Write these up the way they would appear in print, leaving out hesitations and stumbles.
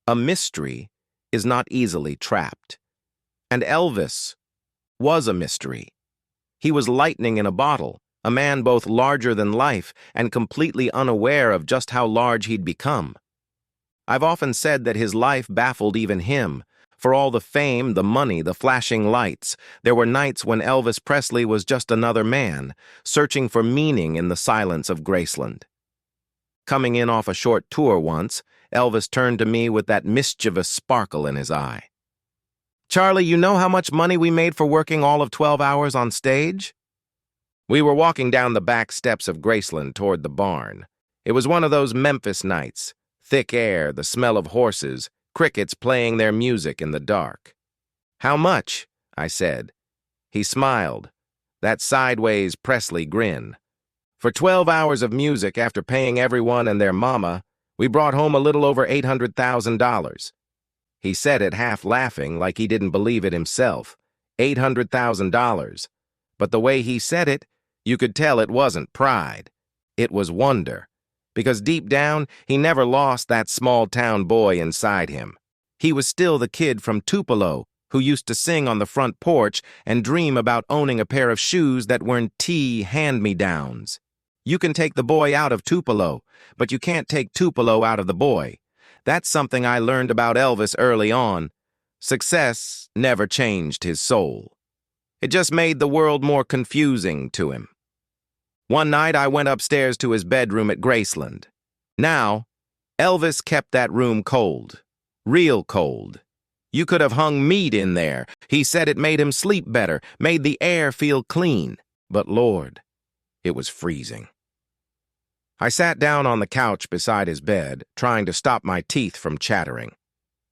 A mystery is not easily trapped. And Elvis was a mystery. He was lightning in a bottle, a man both larger than life and completely unaware of just how large he'd become. I've often said that his life baffled even him. For all the fame, the money, the flashing lights, there were nights when Elvis Presley was just another man, searching for meaning in the silence of Graceland. Coming in off a short tour once, Elvis turned to me with that mischievous sparkle in his eye. "Charlie, you know how much money we made for working all of 12 hours on stage?" We were walking down the back steps of Graceland toward the barn. It was one of those Memphis nights. Thick air, the smell of horses, crickets playing their music in the dark. "How much?" I said. He smiled, that sideways Presley grin. "For 12 hours of music after paying everyone and their mama, we brought home a little over $800,000. He said it half laughing, like he didn't believe it himself. $800,000. But the way he said it, you could tell it wasn't pride. It was wonder. Because deep down, he never lost that small-town boy inside him. He was still the kid from Tupelo who used to sing on the front porch and dream about owning a pair of shoes that weren't tea hand-me-downs. You can take the boy out of Tupelo, but you can't take Tupelo out of the boy. That's something I learned about Elvis early on. Success never changed his soul. It just made the world more confusing to him. One night I went upstairs to his bedroom at Graceland. Now, Elvis kept that room cold. Real cold. You could have hung meat in there. He said it made him sleep better, made the air feel clean. But Lord, it was freezing. I sat down on the couch beside his bed, trying to stop my teeth from chattering.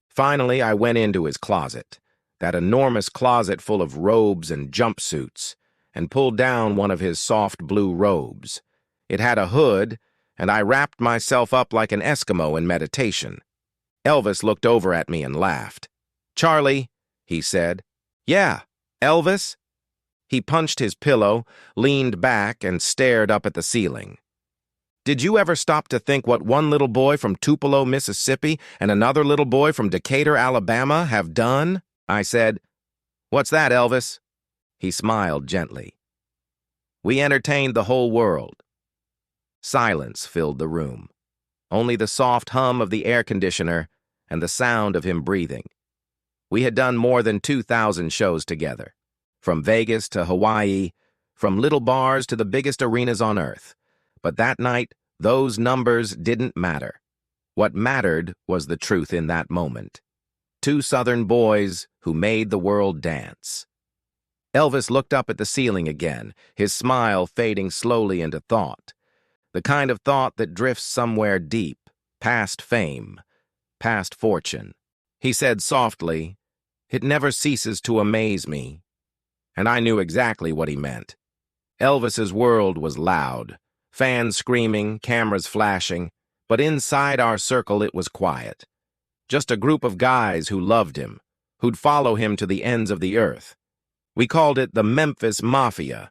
Finally, I went into his closet, that enormous closet full of robes and jumpsuits, and pulled down one of his soft blue robes. It had a hood, and I wrapped myself up like an Eskimo in meditation. Elvis looked over at me and laughed. "Charlie," he said. "Yeah, Elvis?" He punched his pillow, leaned back, and stared up at the ceiling. "Did you ever stop to think what one little boy from Tupelo, Mississippi, and another little boy from Decatur, Alabama, have done?" I said. "What's that, Elvis?" He smiled gently. "We entertained the whole world." Silence filled the room. Only the soft hum of the air conditioner and the sound of him breathing. We had done more than 2,000 shows together. From Vegas to Hawaii, from little bars to the biggest arenas on earth. But that night, those numbers didn't matter. What mattered was the truth in that moment. Two Southern boys who made the world dance. Elvis looked up at the ceiling again, his smile fading slowly into thought. The kind of thought that drifts somewhere deep, past fame, past fortune. He said softly, "It never ceases to amaze me." And I knew exactly what he meant. Elvis's world was loud, fans screaming, cameras flashing, but inside our circle it was quiet. Just a group of guys who loved him, who'd follow him to the ends of the earth. We called it the Memphis Mafia.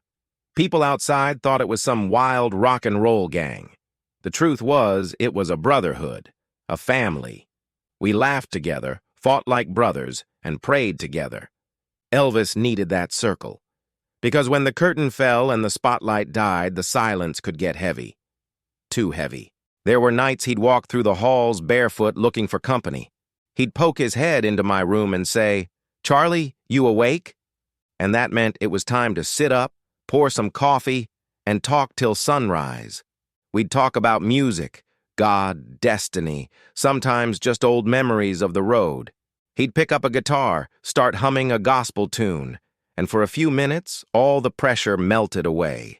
People outside thought it was some wild rock and roll gang. The truth was, it was a brotherhood, a family. We laughed together, fought like brothers, and prayed together. Elvis needed that circle. Because when the curtain fell and the spotlight died, the silence could get heavy. Too heavy. There were nights he'd walk through the halls barefoot looking for company. He'd poke his head into my room and say, "Charlie, you awake?" And that meant it was time to sit up, pour some coffee, and talk till sunrise. We'd talk about music, God, destiny, sometimes just old memories of the road. He'd pick up a guitar, start humming a gospel tune, and for a few minutes, all the pressure melted away.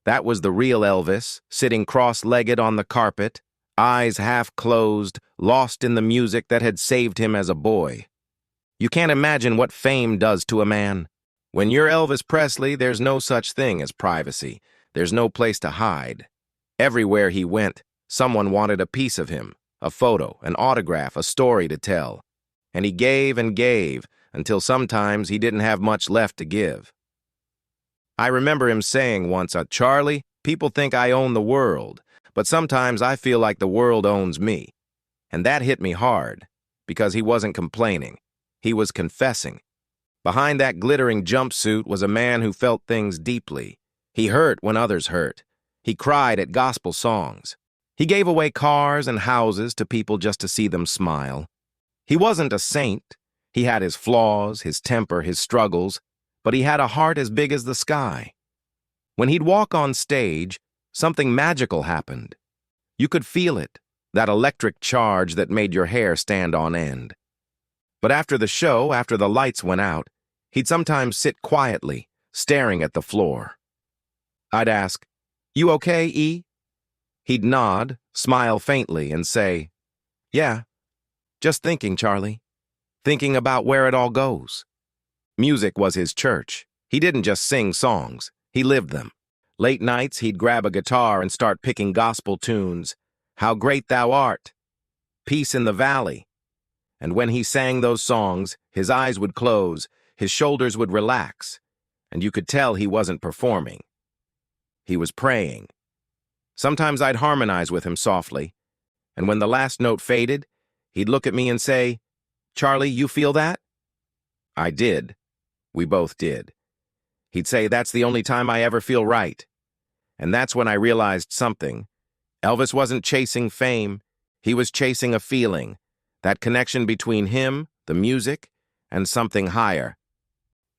That was the real Elvis, sitting cross-legged on the carpet, eyes half closed, lost in the music that had saved him as a boy. You can't imagine what fame does to a man. When you're Elvis Presley, there's no such thing as privacy. There's no place to hide. Everywhere he went, someone wanted a piece of him, a photo, an autograph, a story to tell. And he gave and gave, until sometimes he didn't have much left to give. I remember him saying once, "Charlie, people think I own the world, but sometimes I feel like the world owns me." And that hit me hard, because he wasn't complaining. He was confessing. Behind that glittering jumpsuit was a man who felt things deeply. He hurt when others hurt. He cried at gospel songs. He gave away cars and houses to people just to see them smile. He wasn't a saint. He had his flaws, his temper, his struggles, but he had a heart as big as the sky. When he'd walk on stage, something magical happened. You could feel it, that electric charge that made your hair stand on end. But after the show, after the lights went out, he'd sometimes sit quietly, staring at the floor. I'd ask, "You okay, E?" He'd nod, smile faintly, and say, "Yeah, just thinking, Charlie. Thinking about where it all goes." Music was his church. He didn't just sing songs, he lived them. Late nights, he'd grab a guitar and start picking gospel tunes. "How Great Thou Art," "Peace in the Valley." And when he sang those songs, his eyes would close, his shoulders would relax, and you could tell he wasn't performing. He was praying. Sometimes I'd harmonize with him softly, and when the last note faded, he'd look at me and say, "Charlie, you feel that?" I did. We both did. He'd say, "That's the only time I ever feel right." And that's when I realized something. Elvis wasn't chasing fame. He was chasing a feeling, that connection between him, the music, and something higher.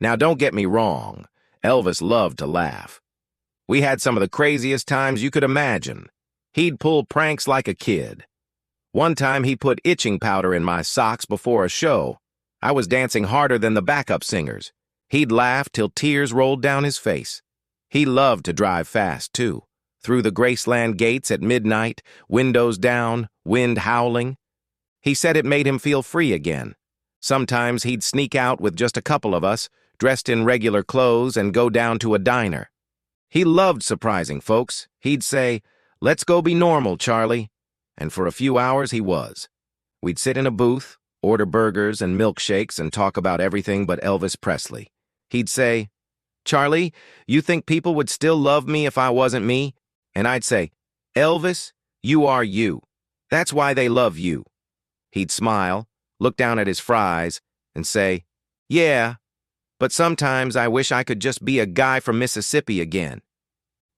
Now, don't get me wrong. Elvis loved to laugh. We had some of the craziest times you could imagine. He'd pull pranks like a kid. One time he put itching powder in my socks before a show. I was dancing harder than the backup singers. He'd laugh till tears rolled down his face. He loved to drive fast, too. Through the Graceland gates at midnight, windows down, wind howling. He said it made him feel free again. Sometimes he'd sneak out with just a couple of us, dressed in regular clothes, and go down to a diner. He loved surprising folks. He'd say, "Let's go be normal, Charlie." And for a few hours he was. We'd sit in a booth, order burgers and milkshakes, and talk about everything but Elvis Presley. He'd say, "Charlie, you think people would still love me if I wasn't me?" And I'd say, "Elvis, you are you. That's why they love you." He'd smile, look down at his fries, and say, "Yeah, but sometimes I wish I could just be a guy from Mississippi again."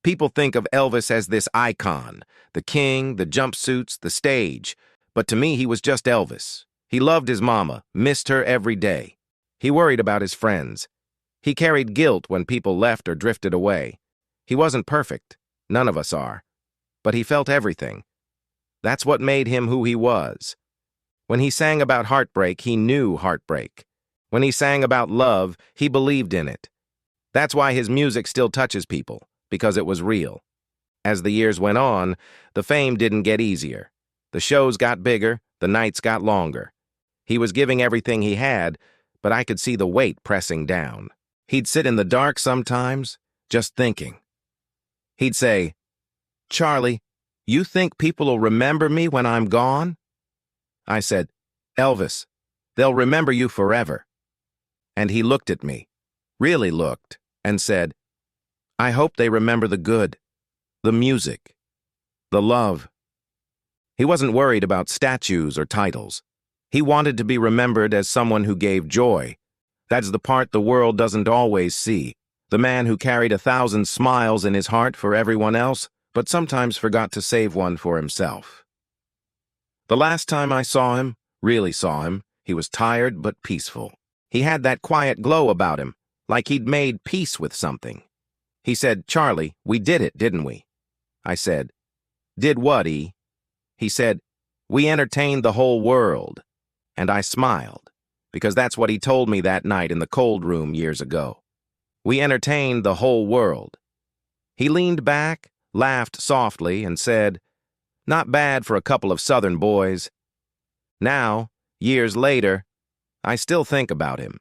People think of Elvis as this icon, the king, the jumpsuits, the stage. But to me, he was just Elvis. He loved his mama, missed her every day. He worried about his friends. He carried guilt when people left or drifted away. He wasn't perfect. None of us are. But he felt everything. That's what made him who he was. When he sang about heartbreak, he knew heartbreak. When he sang about love, he believed in it. That's why his music still touches people, because it was real. As the years went on, the fame didn't get easier. The shows got bigger, the nights got longer. He was giving everything he had, but I could see the weight pressing down. He'd sit in the dark sometimes, just thinking. He'd say, "Charlie, you think people will remember me when I'm gone?" I said, "Elvis, they'll remember you forever." And he looked at me, really looked, and said, "I hope they remember the good, the music, the love." He wasn't worried about statues or titles. He wanted to be remembered as someone who gave joy. That's the part the world doesn't always see. The man who carried 1,000 smiles in his heart for everyone else, but sometimes forgot to save one for himself. The last time I saw him, really saw him, he was tired but peaceful. He had that quiet glow about him, like he'd made peace with something. He said, "Charlie, we did it, didn't we?" I said, "Did what, E?" He said, "We entertained the whole world." And I smiled, because that's what he told me that night in the cold room years ago. We entertained the whole world. He leaned back, laughed softly, and said, "Not bad for a couple of Southern boys." Now, years later, I still think about him.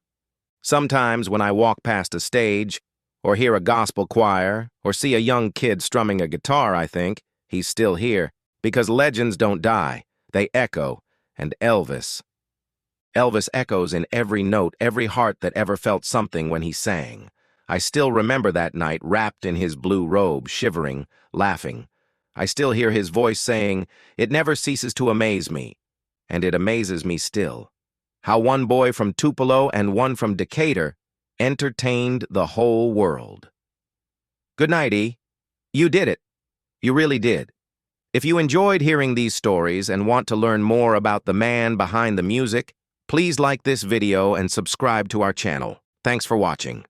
Sometimes when I walk past a stage, or hear a gospel choir, or see a young kid strumming a guitar, I think, he's still here, because legends don't die, they echo, and Elvis echoes in every note, every heart that ever felt something when he sang. I still remember that night, wrapped in his blue robe, shivering, laughing. I still hear his voice saying, "It never ceases to amaze me." and it amazes me still. How one boy from Tupelo and one from Decatur entertained the whole world. Good night, E. You did it. You really did. If you enjoyed hearing these stories and want to learn more about the man behind the music, please like this video and subscribe to our channel. Thanks for watching.